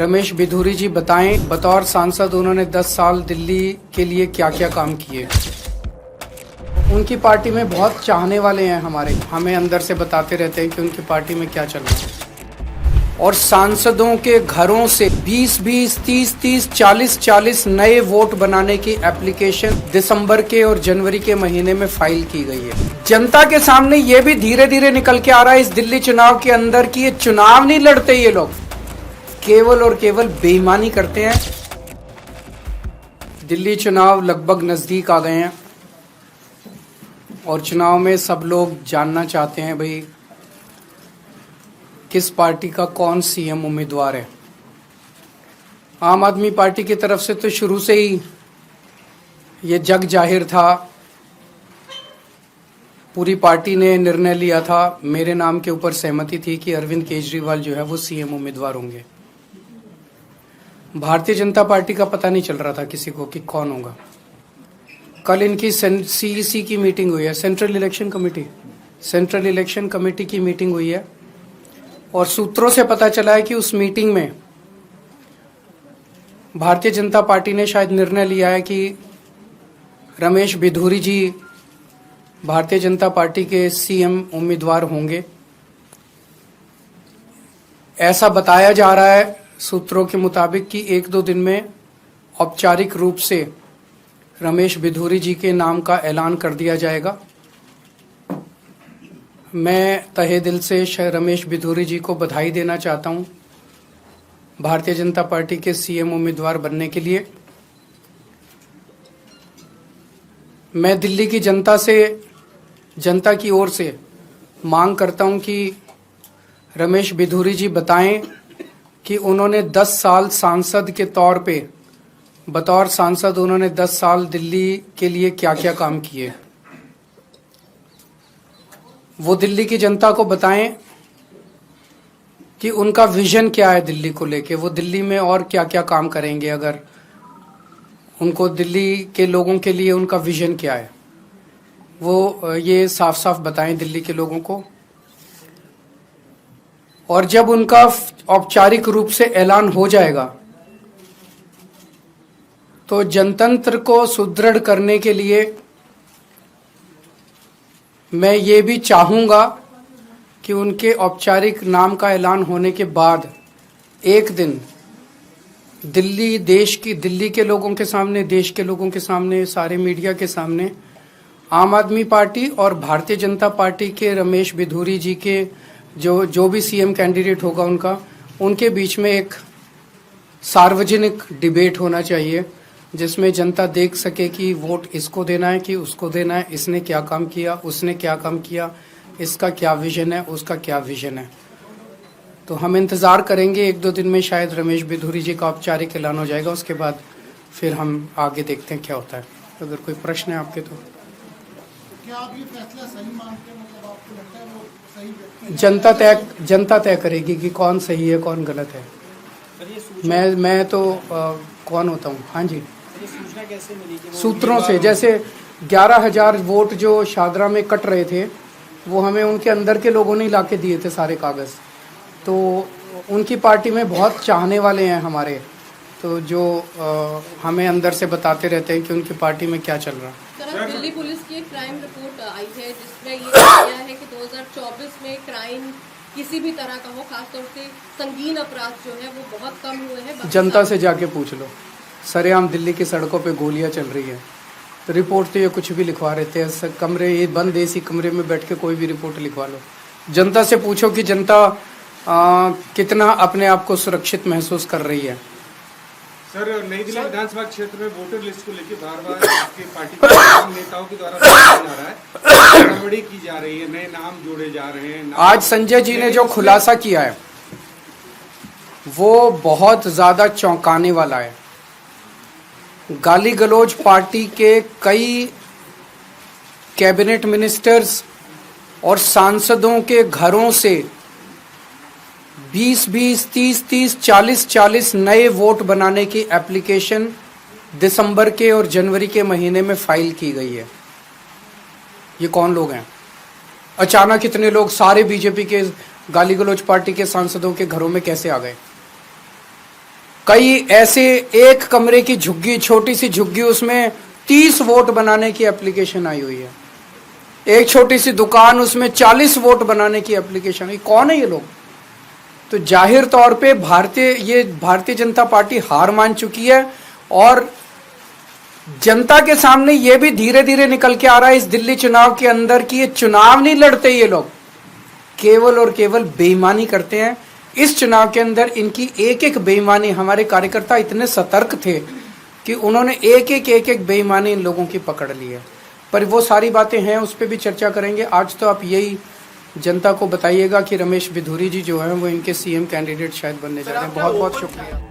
रमेश बिधूरी जी बताएं, बतौर सांसद उन्होंने 10 साल दिल्ली के लिए क्या क्या काम किए। उनकी पार्टी में बहुत चाहने वाले हैं हमें अंदर से बताते रहते हैं कि उनकी पार्टी में क्या चल रहा है। और सांसदों के घरों से 20-20, 30-30, 40-40 नए वोट बनाने की एप्लीकेशन दिसंबर के और जनवरी के महीने में फाइल की गई है। जनता के सामने ये भी धीरे धीरे निकल के आ रहा है इस दिल्ली चुनाव के अंदर कि ये चुनाव नहीं लड़ते, ये लोग केवल और केवल बेईमानी करते हैं। दिल्ली चुनाव लगभग नजदीक आ गए हैं और चुनाव में सब लोग जानना चाहते हैं भाई किस पार्टी का कौन सीएम उम्मीदवार है। आम आदमी पार्टी की तरफ से तो शुरू से ही ये जग जाहिर था, पूरी पार्टी ने निर्णय लिया था, मेरे नाम के ऊपर सहमति थी कि अरविंद केजरीवाल जो है वो सीएम उम्मीदवार होंगे। भारतीय जनता पार्टी का पता नहीं चल रहा था किसी को कि कौन होगा। कल इनकी सीईसी की मीटिंग हुई है, सेंट्रल इलेक्शन कमेटी की मीटिंग हुई है और सूत्रों से पता चला है कि उस मीटिंग में भारतीय जनता पार्टी ने शायद निर्णय लिया है कि रमेश बिधूरी जी भारतीय जनता पार्टी के सीएम उम्मीदवार होंगे। ऐसा बताया जा रहा है सूत्रों के मुताबिक कि 1-2 दिन में औपचारिक रूप से रमेश बिधूरी जी के नाम का ऐलान कर दिया जाएगा। मैं तहे दिल से रमेश बिधूरी जी को बधाई देना चाहता हूं भारतीय जनता पार्टी के सीएम उम्मीदवार बनने के लिए। मैं दिल्ली की जनता की ओर से मांग करता हूं कि रमेश बिधूरी जी बताएं कि उन्होंने 10 साल सांसद के तौर पे बतौर सांसद उन्होंने 10 साल दिल्ली के लिए क्या क्या काम किए। वो दिल्ली की जनता को बताएं कि उनका विजन क्या है दिल्ली को लेके, वो दिल्ली में और क्या क्या काम करेंगे। अगर उनको दिल्ली के लोगों के लिए उनका विजन क्या है वो ये साफ साफ बताएं दिल्ली के लोगों को। और जब उनका औपचारिक रूप से ऐलान हो जाएगा तो जनतंत्र को सुदृढ़ करने के लिए मैं ये भी चाहूंगा कि उनके औपचारिक नाम का ऐलान होने के बाद एक दिन दिल्ली के लोगों के सामने, देश के लोगों के सामने, सारे मीडिया के सामने आम आदमी पार्टी और भारतीय जनता पार्टी के रमेश बिधूरी जी के जो भी सीएम कैंडिडेट होगा उनके बीच में एक सार्वजनिक डिबेट होना चाहिए जिसमें जनता देख सके कि वोट इसको देना है कि उसको देना है, इसने क्या काम किया, उसने क्या काम किया, इसका क्या विजन है, उसका क्या विजन है। तो हम इंतज़ार करेंगे 1-2 दिन में शायद रमेश बिधूरी जी का औपचारिक ऐलान हो जाएगा, उसके बाद फिर हम आगे देखते हैं क्या होता है। अगर कोई प्रश्न है आपके तो क्या आप ये फैसला सही मानते हैं? मतलब आपको लगता है वो सही जनता तय करेगी कि कौन सही है कौन गलत है। मैं तो कौन होता हूँ। हाँ जी, सूचना कैसे मिली? सूत्रों से, जैसे 11,000 वोट जो शादरा में कट रहे थे वो हमें उनके अंदर के लोगों ने ला के दिए थे सारे कागज़। तो उनकी पार्टी में बहुत चाहने वाले हैं हमारे, तो जो हमें अंदर से बताते रहते हैं कि उनकी पार्टी में क्या चल रहा है। सर, दिल्ली पुलिस की एक क्राइम रिपोर्ट आई है जिसमें ये कहा गया है कि 2024 में क्राइम किसी भी तरह का हो, खासतौर से संगीन अपराध जो है वो बहुत कम हुए हैं। जनता से जाके पूछ लो, सरेआम दिल्ली की सड़कों पे गोलियां चल रही है। तो रिपोर्ट तो ये कुछ भी लिखवा रहे थे, ये बंद एसी कमरे में बैठ के कोई भी रिपोर्ट लिखवा लो। जनता से पूछो कि जनता कितना अपने आप को सुरक्षित महसूस कर रही है। सर, नई दिल्ली विधानसभा क्षेत्र में वोटर लिस्ट को लेकर बार-बार आपकी पार्टी के नेताओं के द्वारा जा रहा है, गड़बड़ी की जा रही है, नए नाम जोड़े जा रहे हैं। आज संजय जी ने जो खुलासा किया है वो बहुत ज्यादा चौंकाने वाला है। गाली गलौज पार्टी के कई कैबिनेट मिनिस्टर्स और सांसदों के घरों से 20-20, 30-30, 40-40 नए वोट बनाने की एप्लीकेशन दिसंबर के और जनवरी के महीने में फाइल की गई है। ये कौन लोग हैं? अचानक इतने लोग सारे बीजेपी के गाली गलौज पार्टी के सांसदों के घरों में कैसे आ गए? कई ऐसे एक कमरे की झुग्गी, छोटी सी झुग्गी, उसमें 30 वोट बनाने की एप्लीकेशन आई हुई है। एक छोटी सी दुकान, उसमें 40 वोट बनाने की एप्लीकेशन आई। कौन है ये लोग? तो जाहिर तौर पे भारतीय जनता पार्टी हार मान चुकी है और जनता के सामने ये भी धीरे धीरे निकल के आ रहा है इस दिल्ली चुनाव के अंदर कि ये चुनाव नहीं लड़ते, ये लोग केवल और केवल बेईमानी करते हैं। इस चुनाव के अंदर इनकी एक एक बेईमानी, हमारे कार्यकर्ता इतने सतर्क थे कि उन्होंने एक एक बेईमानी इन लोगों की पकड़ ली है। पर वो सारी बातें हैं, उस पर भी चर्चा करेंगे। आज तो आप यही जनता को बताइएगा कि रमेश बिधूरी जी जो है वो इनके सीएम कैंडिडेट शायद बनने जा रहे हैं। बहुत बहुत शुक्रिया।